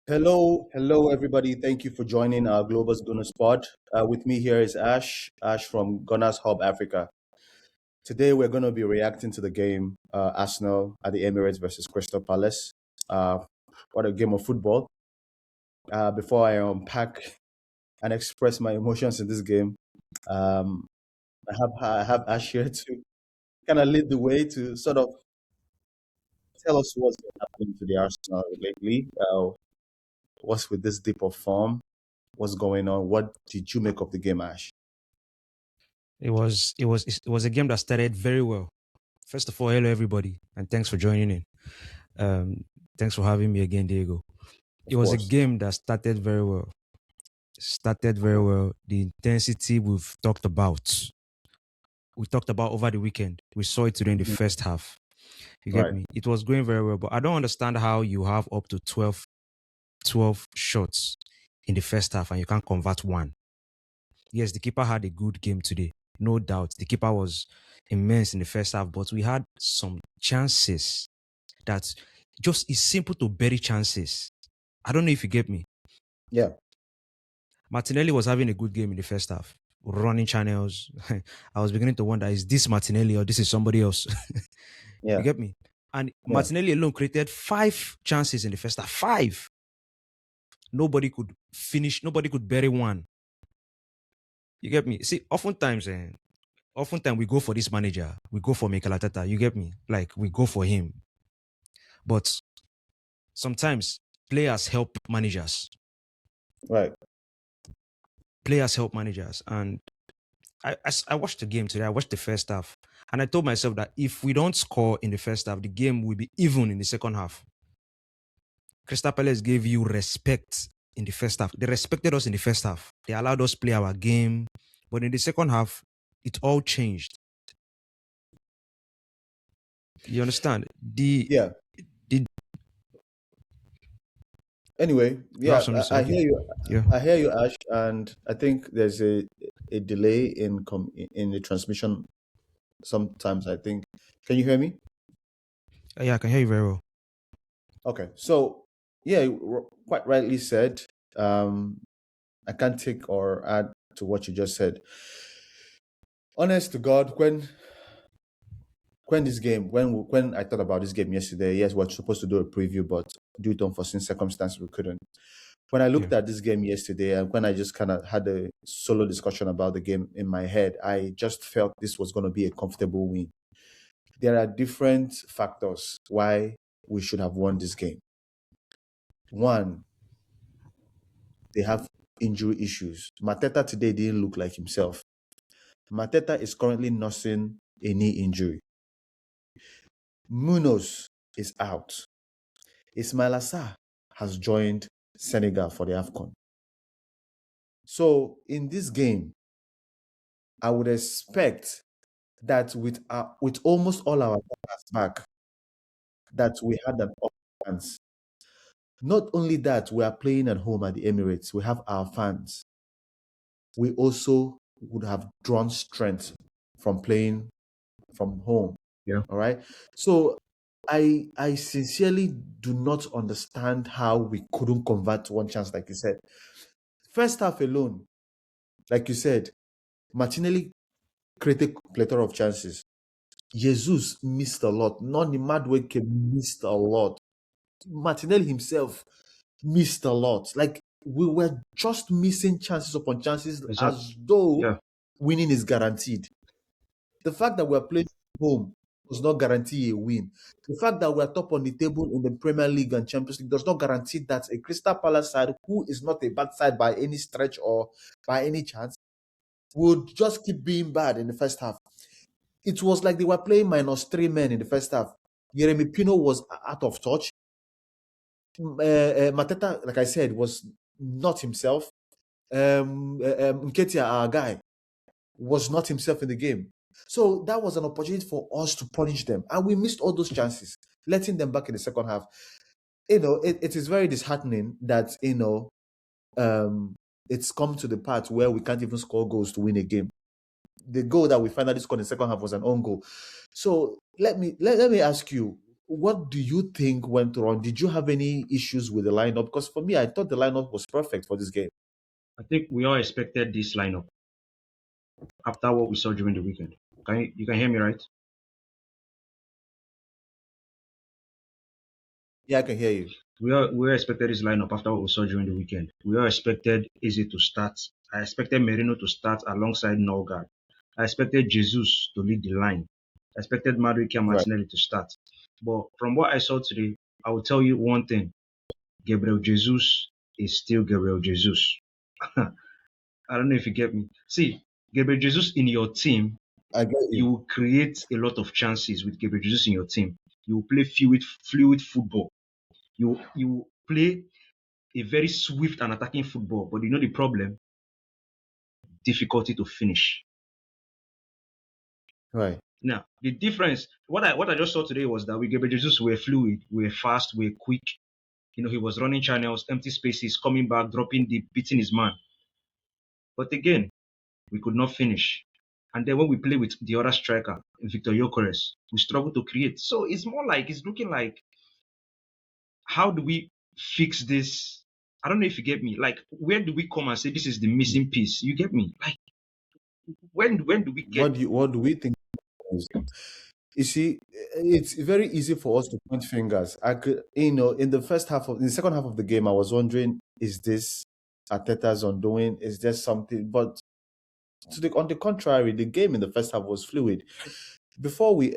Hello, everybody. Thank you for joining our Global Gooners Pod. With me here is Ash from Gunners Hub Africa. Today, we're going to be reacting to the game Arsenal at the Emirates versus Crystal Palace. Uh, what a game of football! Before I unpack and express my emotions in this game, um, I have Ash here to kind of lead the way to sort of tell us what's been happening to the Arsenal lately. What's with this dip of form? What's going on? What did you make of the game, Ash? It was a game that started very well. First of all, hello everybody, and thanks for joining in. Um, Thanks for having me again, Diego. It Of was a course. game that started very well. Started very well. The intensity we talked about over the weekend. We saw it today in the Mhm. first half. You get Right. me? It was going very well, but I don't understand how you have up to 12 shots in the first half and you can't convert one. Yes, the keeper had a good game today. No doubt. The keeper was immense in the first half, but we had some chances that just is simple to bury chances. I don't know if you get me. Yeah. Martinelli was having a good game in the first half, running channels. I was beginning to wonder, is this Martinelli or this is somebody else? You Yeah. get me? And Yeah. Martinelli alone created 5 chances in the first half. 5. Nobody could bury one. You get me? See, oftentimes we go for this manager, we go for Mikel Arteta. You get me? Like we go for him, but sometimes players help managers. Right. Players help managers, and I watched the game today. I watched the first half, and I told myself that if we don't score in the first half, the game will be even in the second half. Crystal Palace gave you respect in the first half. They respected us in the first half. They allowed us play our game, but in the second half, it all changed. You understand? Yeah. The Anyway, You have yeah, something to say? I Okay. hear you. Yeah. I hear you, Ash, and I think there's a delay in the transmission sometimes, I think. Can you hear me? Yeah, I can hear you very well. Okay. So, yeah, quite rightly said. I can't take or add to what you just said. Honest to God, when I thought about this game yesterday, yes, we are supposed to do a preview, but due to unforeseen circumstances, we couldn't. When I Yeah. looked at this game yesterday and when I just kind of had a solo discussion about the game in my head, I just felt this was going to be a comfortable win. There are different factors why we should have won this game. One, they have injury issues. Mateta today didn't look like himself. Mateta is currently nursing a knee injury. Munoz is out. Ismail Assar has joined Senegal for the AFCON. So in this game, I would expect that with almost all our players back, that we had an up chance. Not only that, we are playing at home at the Emirates. We have our fans. We also would have drawn strength from playing from home. Yeah. All right. So I sincerely do not understand how we couldn't convert one chance, like you said. First half alone, like you said, Martinelli created a plethora of chances. Jesus missed a lot. Noni Madueke missed a lot. Martinelli himself missed a lot. Like we were just missing chances upon chances Exactly. as though Yeah. winning is guaranteed. The fact that we're playing at home does not guarantee a win. The fact that we're top on the table in the Premier League and Champions League does not guarantee that a Crystal Palace side, who is not a bad side by any stretch or by any chance, would just keep being bad in the first half. It was like they were playing -3 men in the first half. Yeremi Pino was out of touch. Mateta, like I said, was not himself. Nketiah, our guy, was not himself in the game. So that was an opportunity for us to punish them. And we missed all those chances, letting them back in the second half. It is very disheartening that, it's come to the part where we can't even score goals to win a game. The goal that we finally scored in the second half was an own goal. So let me ask you, what do you think went wrong? Did you have any issues with the lineup? Because for me, I thought the lineup was perfect for this game. I think we all expected this lineup after what we saw during the weekend. You can hear me, right? Yeah, I can hear you. We all expected this lineup after what we saw during the weekend. We all expected Eze to start. I expected Merino to start alongside Norgard. I expected Jesus to lead the line. I expected Madueke and Right. Martinelli to start. But from what I saw today, I will tell you one thing. Gabriel Jesus is still Gabriel Jesus. I don't know if you get me. See, Gabriel Jesus in your team, I get you you. will create a lot of chances with Gabriel Jesus in your team. You will play fluid football. You play a very swift and attacking football, but you know the problem? Difficulty to finish. Right. Now, the difference, what I just saw today was that with Gabriel Jesus, we're fluid, we're fast, we're quick. You know, he was running channels, empty spaces, coming back, dropping deep, beating his man. But again, we could not finish. And then when we play with the other striker, Victor Gyökeres, we struggle to create. So it's looking like, how do we fix this? I don't know if you get me. Like, where do we come and say this is the missing piece? You get me? Like, when do we get? What do we think is? You see, it's very easy for us to point fingers. I could, in in the second half of the game, I was wondering, is this Arteta's undoing? Is there something? But on the contrary, the game in the first half was fluid. Before we,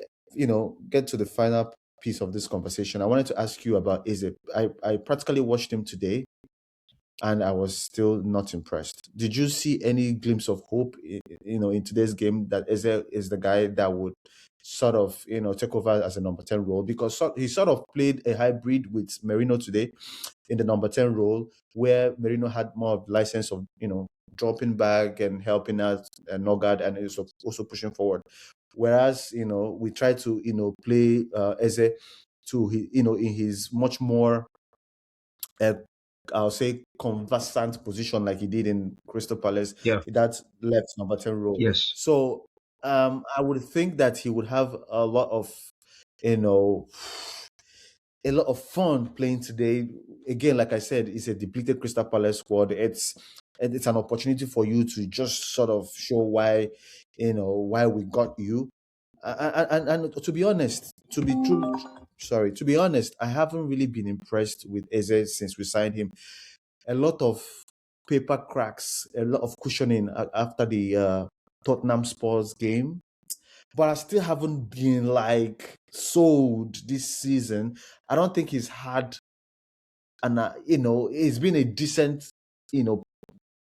get to the final piece of this conversation, I wanted to ask you about Eze. I practically watched him today, and I was still not impressed. Did you see any glimpse of hope, in today's game, that Eze is the guy that would sort of, take over as a number 10 role? Because he sort of played a hybrid with Merino today in the number 10 role, where Merino had more of license of, dropping back and helping out Nogard, and also pushing forward. Whereas, we try to, play Eze in his much more uh, I'll say conversant position, like he did in Crystal Palace, Yeah, that left number 10 role. yes, So I would think that he would have a lot of, you know, a lot of fun playing today. Again, like I said, it's a depleted Crystal Palace squad. It's an opportunity for you to just sort of show why we got you. And to be honest, to be honest, I haven't really been impressed with Eze since we signed him. A lot of paper cracks, a lot of cushioning after the Tottenham Spurs game, but I still haven't been like sold this season. I don't think he's had, and it's been a decent, you know,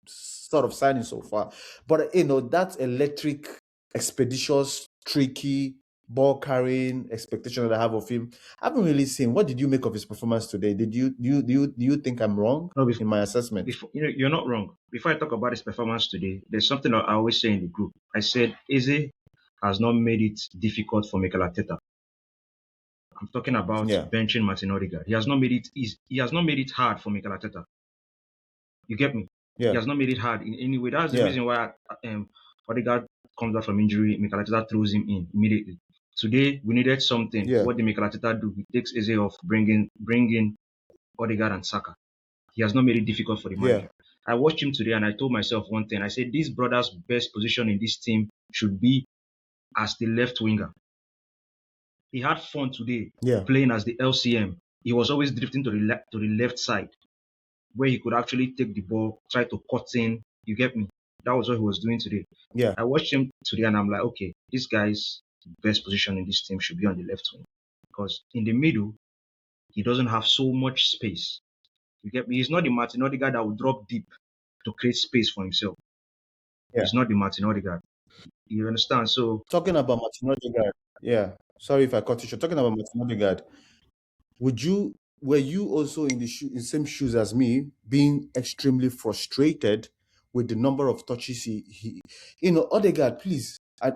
sort of signing so far. But that electric, expeditious, tricky ball carrying expectation that I have of him, I haven't really seen. What did you make of his performance today? Did you do you think I'm wrong no, in my assessment? before, you're not wrong. Before I talk about his performance today, there's something that I always say in the group. I said Eze has not made it difficult for Mikel Arteta. I'm talking about Yeah, benching Martin Odegaard. He has not made it easy. He has not made it hard for Mikel Arteta. You get me? He yeah, has not made it hard in any way. That's the yeah, reason why Odegaard comes back from injury. Mikel Arteta throws him in immediately. Today we needed something. yeah, What did Mikel Arteta do? He takes Eze off, bringing Odegaard and Saka. He has not made it difficult for the yeah, manager. I watched him today and I told myself one thing. I said this brother's best position in this team should be as the left winger. He had fun today yeah, playing as the LCM. He was always drifting to the left side where he could actually take the ball, try to cut in. You get me? That was what he was doing today. yeah, I watched him today and I'm like, okay, this guy's best position in this team should be on the left wing. Because in the middle, he doesn't have so much space. You get me? He's not the Martin Odegaard that will drop deep to create space for himself. yeah. He's not the Martin Odegaard. You understand? So Talking about Martin Odegaard, yeah. Sorry if I cut you short. Talking about Martin Odegaard, were you also in the same shoes as me, being extremely frustrated with the number of touches Odegaard, please. I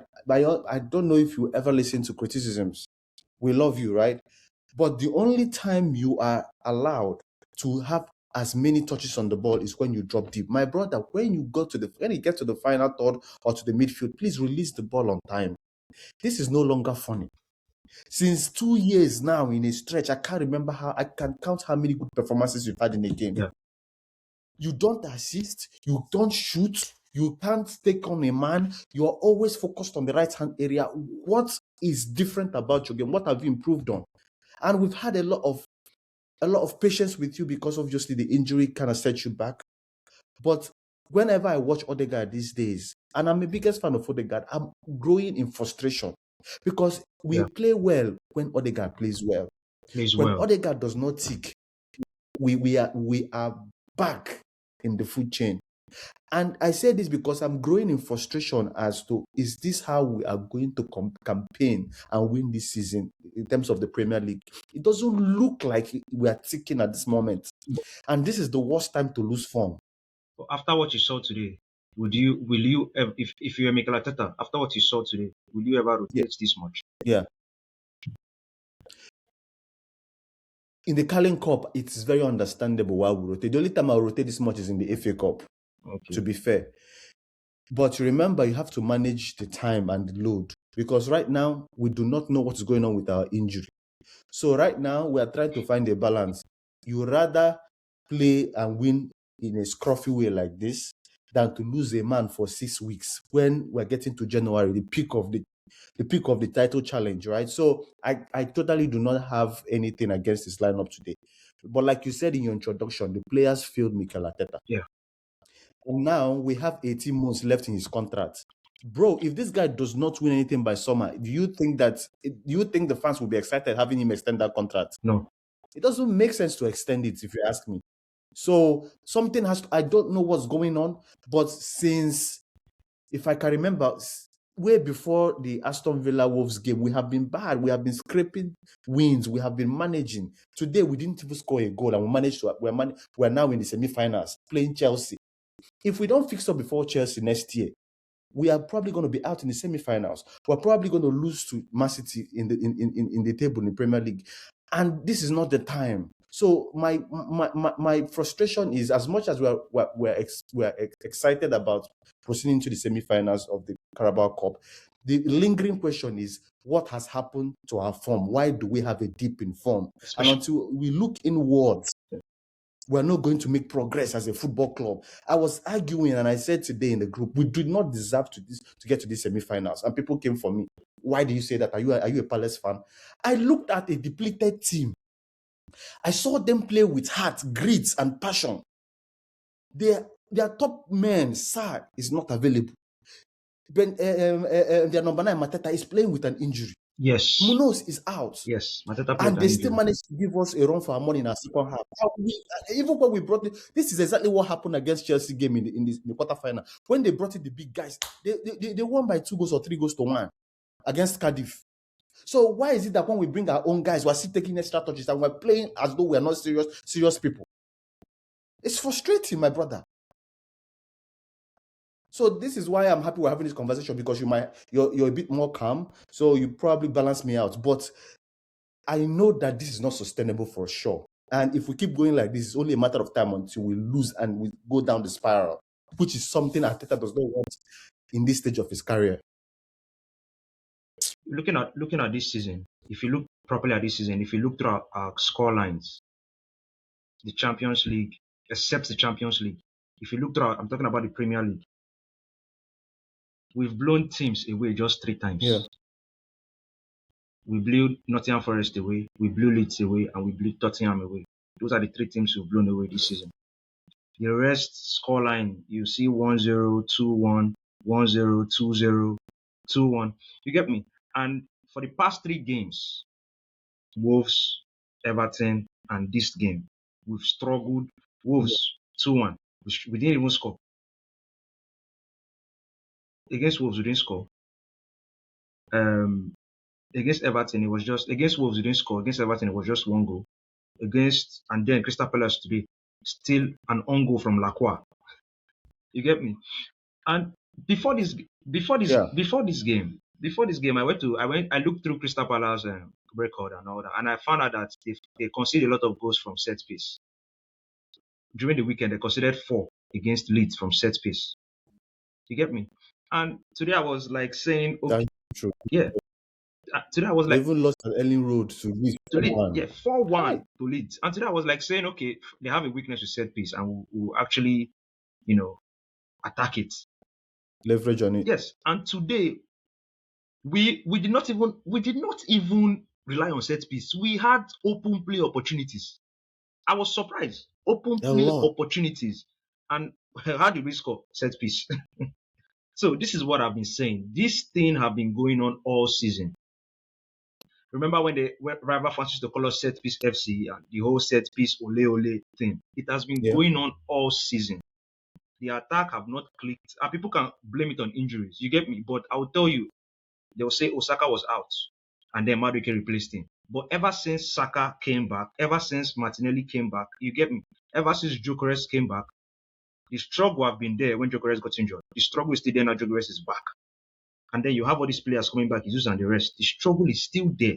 don't know if you ever listen to criticisms. We love you, right? But the only time you are allowed to have as many touches on the ball is when you drop deep. My brother, when you get to the final third or to the midfield, please release the ball on time. This is no longer funny. Since 2 years now in a stretch, I can't remember I can count how many good performances you've had in a game. Yeah. You don't assist, you don't shoot, you can't take on a man, you're always focused on the right-hand area. What is different about your game? What have you improved on? And we've had a lot of patience with you because obviously the injury kind of set you back. But whenever I watch Odegaard these days, and I'm a biggest fan of Odegaard, I'm growing in frustration because we play well when Odegaard plays well. When Odegaard does not tick, we are back in the food chain. And I say this because I'm growing in frustration as to, is this how we are going to campaign and win this season in terms of the Premier League? It doesn't look like we are ticking at this moment. And this is the worst time to lose form. After what you saw today, will you if you're Mikel Arteta, after what you saw today, will you ever rotate this much? Yeah. In the Carling Cup, it's very understandable why we rotate. The only time I'll rotate this much is in the FA Cup, to be fair. But remember, you have to manage the time and the load because right now, we do not know what's going on with our injury. So right now, we are trying to find a balance. You rather play and win in a scruffy way like this than to lose a man for 6 weeks when we're getting to January, the peak of the title challenge, right? So I totally do not have anything against this lineup today. But like you said in your introduction, the players failed Mikel Arteta. Yeah. And now we have 18 months left in his contract. Bro, if this guy does not win anything by summer, do you think the fans will be excited having him extend that contract? No. It doesn't make sense to extend it, if you ask me. So something I don't know what's going on, but since, if I can remember, way before the Aston Villa Wolves game, we have been bad. We have been scraping wins. We have been managing. Today, we didn't even score a goal, and we're now in the semi-finals playing Chelsea. If we don't fix up before Chelsea next year, we are probably going to be out in the semi-finals. We're probably going to lose to Man City in the table in the Premier League, and this is not the time. So my frustration is, as much as we're excited about proceeding to the semi-finals of the Carabao Cup, the lingering question is, what has happened to our form? Why do we have a dip in form? And until we look inwards, we're not going to make progress as a football club. I was arguing and I said today in the group, we do not deserve to get to these semi-finals. And people came for me. Why do you say that? Are you a Palace fan? I looked at a depleted team. I saw them play with heart, grit, and passion. Their top man, Sarr, is not available. Their number 9, Mateta, is playing with an injury. Yes. Munoz is out. Yes. Mateta and they still managed to give us a run for our money in our second half. Even when we brought it, this is exactly what happened against Chelsea game in the quarterfinal. When they brought in the big guys, they won by 2 goals or 3 goals to 1 against Cardiff. So why is it that when we bring our own guys, we're still taking extra touches and we're playing as though we're not serious people? It's frustrating, my brother. So this is why I'm happy we're having this conversation, because you're a bit more calm, so you probably balance me out. But I know that this is not sustainable for sure. And if we keep going like this, it's only a matter of time until we lose and we go down the spiral, which is something Arteta does not want in this stage of his career. Looking at this season, if you look properly at this season, if you look through our score lines, the Champions League, except the Champions League, if you look through, I'm talking about the Premier League, we've blown teams away just 3 times. Yeah. We blew Nottingham Forest away, we blew Leeds away, and we blew Tottenham away. Those are the 3 teams we've blown away this season. The rest scoreline, you see 1-0, 2-1, 1-0, 2-0, 2-1. You get me? And for the past 3 games, Wolves, Everton, and this game, we've struggled. Wolves, 2-1. We didn't even score. Against Wolves, we didn't score. Against Everton, it was just, against Wolves, we didn't score. Against Everton, it was just 1 goal. And then Crystal Palace today, still an own goal from Lacroix. You get me? And before this game, I looked through Crystal Palace record and all that, and I found out that they conceded a lot of goals from set piece. During the weekend, they conceded 4 against Leeds from set piece. You get me? And today I was like saying, okay, true. Yeah. Today I was They like, even lost an early road to Leeds to lead, 4-1. yeah, 4-1 to lead. And today I was like saying, okay, they have a weakness with set piece, and we'll actually, attack it. Leverage on it. Yes. And today we did not even rely on set piece. We had open play opportunities. I was surprised. Open A play lot. opportunities. And how did we score? Set piece. So this is what I've been saying. This thing have been going on all season. Remember when rival fans used to call us set piece FC and the whole set piece ole ole thing? It has been Yeah. going on all season. The attack have not clicked. And people can blame it on injuries. You get me? But I will tell you, they'll say Osaka was out and then Madueke replaced him. But ever since Saka came back, ever since Martinelli came back, you get me? Ever since Gyökeres came back, the struggle have been there when Gyökeres got injured. The struggle is still there now. Gyökeres is back. And then you have all these players coming back, Jesus and the rest. The struggle is still there.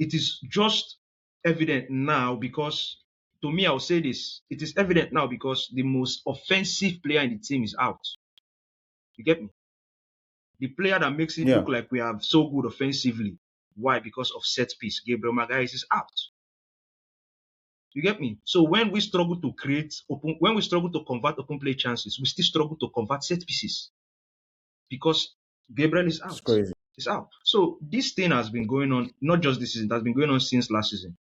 It is just evident now because, to me, I'll say this. It is evident now because the most offensive player in the team is out. You get me? The player that makes it look like we are so good offensively. Why? Because of set piece. Gabriel Magalhaes is out. You get me? So when we struggle to when we struggle to convert open play chances, we still struggle to convert set pieces because Gabriel is out. It's crazy. It's out. So this thing has been going on, not just this season, it has been going on since last season.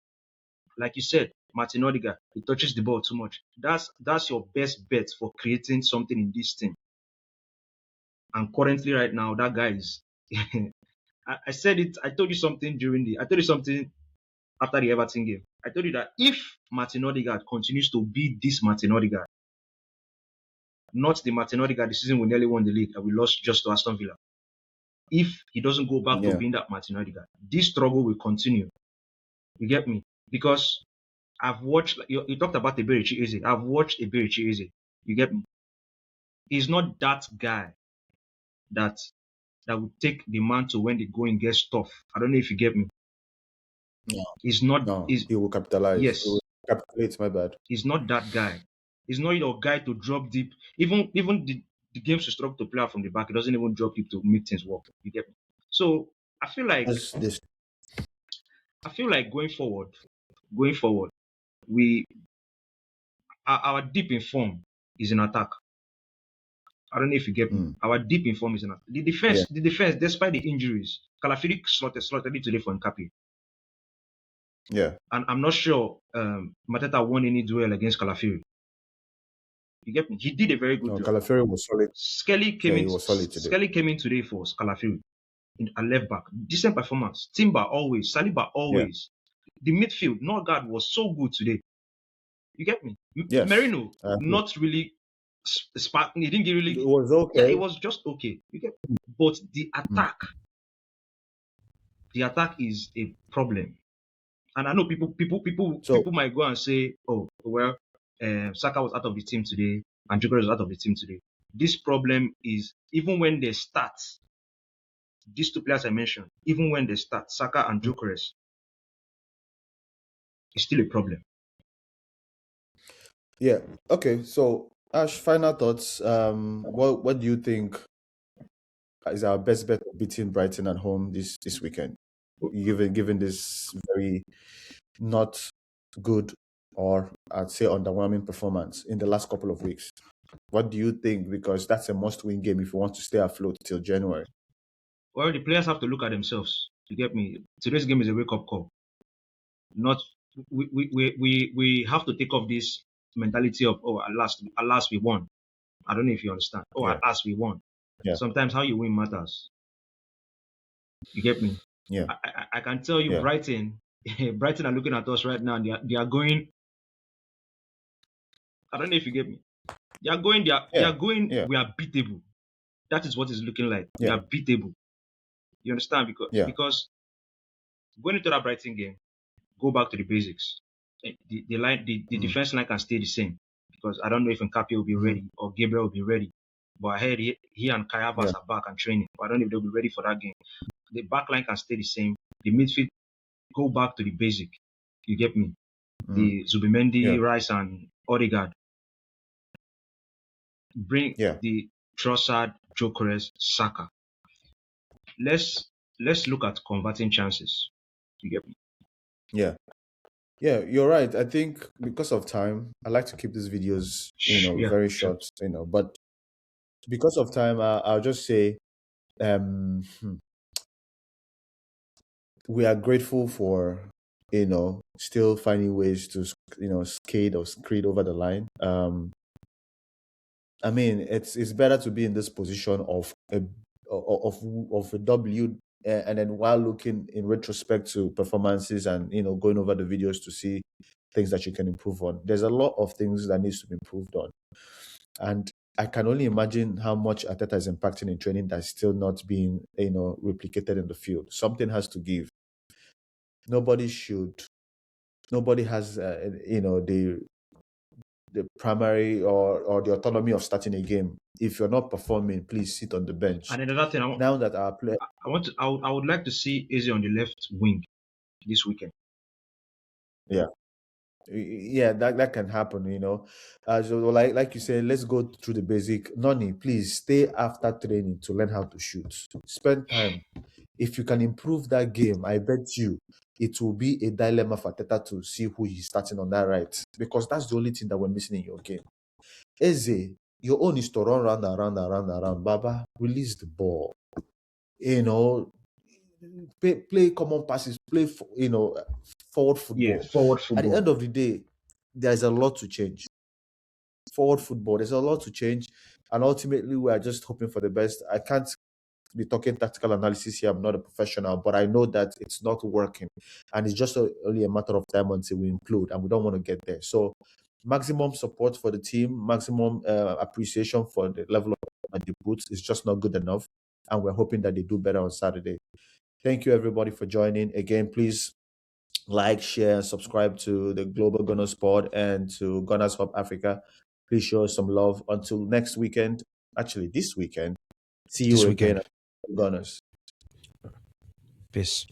Like you said, Martin Odegaard, he touches the ball too much. That's your best bet for creating something in this team. And currently, right now, that guy is. I said it. I told you something after the Everton game. I told you that if Martin Odegaard continues to be this Martin Odegaard, not the Martin Odegaard the season we nearly won the league and we lost just to Aston Villa. If he doesn't go back to being that Martin Odegaard, this struggle will continue. You get me? Because I've watched, you talked about Eberichi Eze. I've watched Eberichi Eze. You get me? He's not that guy that would take the mantle when the going gets tough. I don't know if you get me. No. He's not. No, he will capitalize. Yes. He will capitulate, my bad. He's not that guy. He's not your guy to drop deep. Even the games you struggle to play out from the back, he doesn't even drop deep to make things work. You get me? So I feel like going forward, our deep in form is in attack. I don't know if you get me. Our deep in form is in attack. The defense, despite the injuries, Calafiori slotted it today for Nkapie. Yeah. And I'm not sure Mateta won any duel against Calafiori. You get me? He did a very good job. Calafiori was solid. Skelly came in today for Calafiori at left back. Decent performance. Timber always. Saliba always. The midfield, Norgard was so good today. You get me? Yes. Merino, not really sparking. He didn't get really. It was okay. Yeah, it was just okay. You get me? But the attack is a problem. And I know people might go and say, oh, well, Saka was out of the team today and Gyökeres was out of the team today. This problem is, even when they start, these two players I mentioned, even when they start, Saka and Gyökeres, it's still a problem. Yeah. Okay. So, Ash, final thoughts. What do you think is our best bet of beating Brighton at home this weekend? Given this very not good, or I'd say underwhelming performance in the last couple of weeks. What do you think? Because that's a must-win game if you want to stay afloat till January. Well, the players have to look at themselves. You get me? Today's game is a wake-up call. We have to take off this mentality of, oh, at last we won. I don't know if you understand. Oh, at last we won. Yeah. Sometimes how you win matters. You get me? Yeah. I can tell you, Brighton are looking at us right now and they are going. I don't know if you get me. They are going. We are beatable. That is what it's looking like. We are beatable. You understand? Because going into that Brighton game, go back to the basics. The defense line can stay the same, because I don't know if Nkapie will be ready or Gabriel will be ready. But I heard he and Kai Havertz are back and training. But I don't know if they'll be ready for that game. The back line can stay the same. The midfield, go back to the basic. You get me? The Zubimendi, Rice, and Odegaard. Bring the Trossard, Gyökeres, Saka. Let's let's look at converting chances. You get me? Yeah. Yeah, you're right. I think because of time, I like to keep these videos, Yeah, very sure. short, but because of time, I'll just say um, hmm, we are grateful for, still finding ways to, skate or screed over the line. I mean, it's better to be in this position of a W, and then while looking in retrospect to performances and going over the videos to see things that you can improve on. There's a lot of things that needs to be improved on, and I can only imagine how much Ateta is impacting in training that's still not being replicated in the field. Something has to give. Nobody should. Nobody has the primary or the autonomy of starting a game. If you're not performing, please sit on the bench. And another thing, Now that our player, I would like to see Eze on the left wing this weekend. yeah, yeah, that can happen. So like you said, let's go through the basic. Noni, please stay after training to learn how to shoot. Spend time. If you can improve that game, I bet you it will be a dilemma for Teta to see who he's starting on that right, because that's the only thing that we're missing in your game. Eze, your own is to run round and round and round and round. Baba, release the ball. You know, play common passes, play forward Yeah, football. forward At the football. end of the day, there's a lot to change. Forward football, there's a lot to change, and ultimately, we are just hoping for the best. I can't be talking tactical analysis here. I'm not a professional, but I know that it's not working, and it's just only a matter of time until we implode, and we don't want to get there. So, maximum support for the team, maximum appreciation for the level of the boots is just not good enough, and we're hoping that they do better on Saturday. Thank you, everybody, for joining. Again, please like, share, and subscribe to the Global Gooners Pod and to Gunners Hub Africa. Please show us some love. Until next weekend, actually this weekend, see you This again, weekend. Gunners. Peace.